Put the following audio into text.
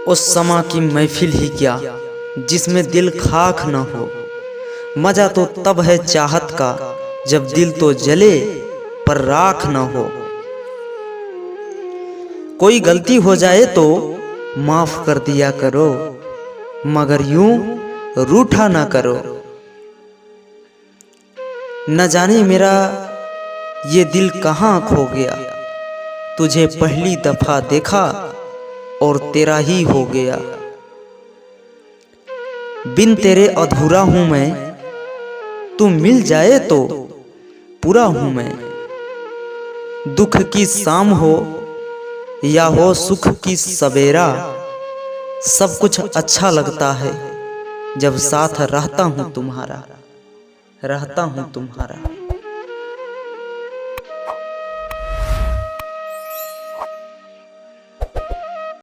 उस समा की महफिल ही क्या जिसमें दिल खाक न हो। मजा तो तब है चाहत का जब दिल तो जले पर राख न हो। कोई गलती हो जाए तो माफ कर दिया करो, मगर यूं रूठा ना करो। न जाने मेरा ये दिल कहाँ खो गया, तुझे पहली दफा देखा और तेरा ही हो गया। बिन तेरे अधूरा हूं मैं, तू मिल जाए तो पूरा हूं मैं। दुख की शाम हो या हो सुख की सवेरा, सब कुछ अच्छा लगता है जब साथ रहता हूं तुम्हारा, रहता हूं तुम्हारा।